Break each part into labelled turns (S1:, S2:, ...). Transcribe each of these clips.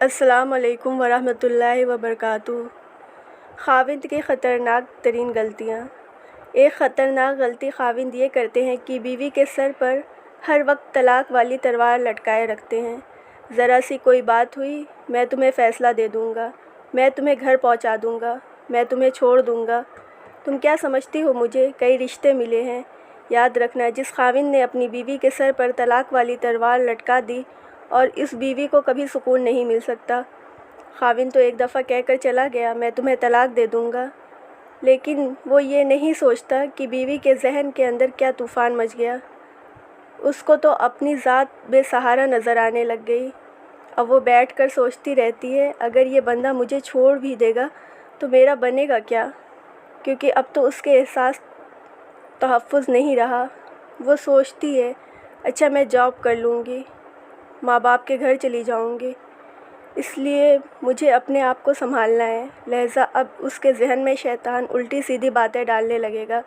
S1: السلام علیکم ورحمۃ اللہ وبرکاتہ۔ خاوند کی خطرناک ترین غلطیاں۔ ایک خطرناک غلطی خاوند یہ کرتے ہیں کہ بیوی کے سر پر ہر وقت طلاق والی تلوار لٹکائے رکھتے ہیں۔ ذرا سی کوئی بات ہوئی، میں تمہیں فیصلہ دے دوں گا، میں تمہیں گھر پہنچا دوں گا، میں تمہیں چھوڑ دوں گا، تم کیا سمجھتی ہو مجھے؟ کئی رشتے ملے ہیں۔ یاد رکھنا، جس خاوند نے اپنی بیوی کے سر پر طلاق والی تلوار لٹکا دی اور اس بیوی کو کبھی سکون نہیں مل سکتا۔ خاوند تو ایک دفعہ کہہ کر چلا گیا، میں تمہیں طلاق دے دوں گا، لیکن وہ یہ نہیں سوچتا کہ بیوی کے ذہن کے اندر کیا طوفان مچ گیا۔ اس کو تو اپنی ذات بے سہارا نظر آنے لگ گئی۔ اب وہ بیٹھ کر سوچتی رہتی ہے، اگر یہ بندہ مجھے چھوڑ بھی دے گا تو میرا بنے گا کیا؟ کیونکہ اب تو اس کے احساس تحفظ نہیں رہا۔ وہ سوچتی ہے، اچھا میں جاب کر لوں گی، ماں باپ کے گھر چلی جاؤں گی، اس لیے مجھے اپنے آپ کو سنبھالنا ہے۔ لہٰذا اب اس کے ذہن میں شیطان الٹی سیدھی باتیں ڈالنے لگے گا۔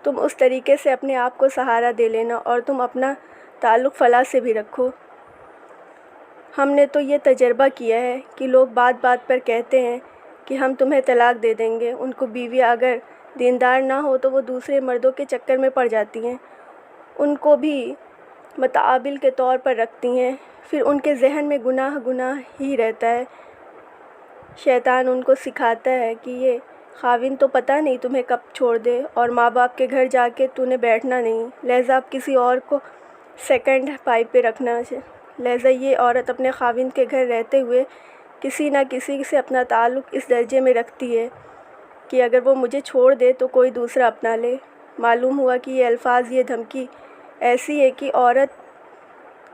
S1: تم اس طریقے سے اپنے آپ کو سہارا دے لینا اور تم اپنا تعلق فلاں سے بھی رکھو۔ ہم نے تو یہ تجربہ کیا ہے کہ لوگ بات بات پر کہتے ہیں کہ ہم تمہیں طلاق دے دیں گے۔ ان کو بیوی اگر دیندار نہ ہو تو وہ دوسرے مردوں کے چکر میں پڑ جاتی ہیں، ان کو بھی متعابل کے طور پر رکھتی ہیں، پھر ان کے ذہن میں گناہ ہی رہتا ہے۔ شیطان ان کو سکھاتا ہے کہ یہ خاوند تو پتہ نہیں تمہیں کب چھوڑ دے، اور ماں باپ کے گھر جا کے تو نے بیٹھنا نہیں، لہٰذا اب کسی اور کو سیکنڈ پائپ پہ رکھنا ہے۔ لہٰذا یہ عورت اپنے خاوند کے گھر رہتے ہوئے کسی نہ کسی سے اپنا تعلق اس درجے میں رکھتی ہے کہ اگر وہ مجھے چھوڑ دے تو کوئی دوسرا اپنا لے۔ معلوم ہوا کہ یہ الفاظ، یہ دھمکی ایسی ہے کہ عورت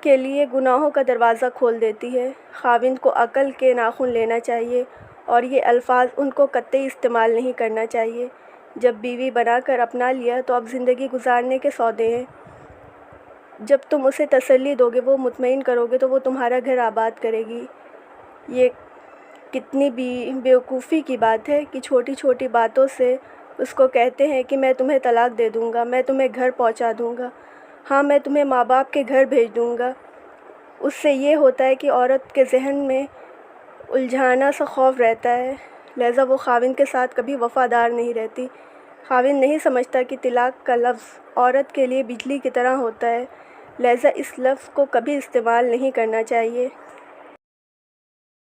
S1: کے لیے گناہوں کا دروازہ کھول دیتی ہے۔ خاوند کو عقل کے ناخن لینا چاہیے اور یہ الفاظ ان کو قطعی استعمال نہیں کرنا چاہیے۔ جب بیوی بنا کر اپنا لیا تو اب زندگی گزارنے کے سودے ہیں۔ جب تم اسے تسلی دو گے، وہ مطمئن کرو گے تو وہ تمہارا گھر آباد کرے گی۔ یہ کتنی بیوقوفی کی بات ہے کہ چھوٹی چھوٹی باتوں سے اس کو کہتے ہیں کہ میں تمہیں طلاق دے دوں گا، میں تمہیں گھر پہنچا دوں گا، ہاں میں تمہیں ماں باپ کے گھر بھیج دوں گا۔ اس سے یہ ہوتا ہے کہ عورت کے ذہن میں الجھانا سا خوف رہتا ہے، لہٰذا وہ خاوند کے ساتھ کبھی وفادار نہیں رہتی۔ خاوند نہیں سمجھتا کہ طلاق کا لفظ عورت کے لیے بجلی کی طرح ہوتا ہے، لہٰذا اس لفظ کو کبھی استعمال نہیں کرنا چاہیے۔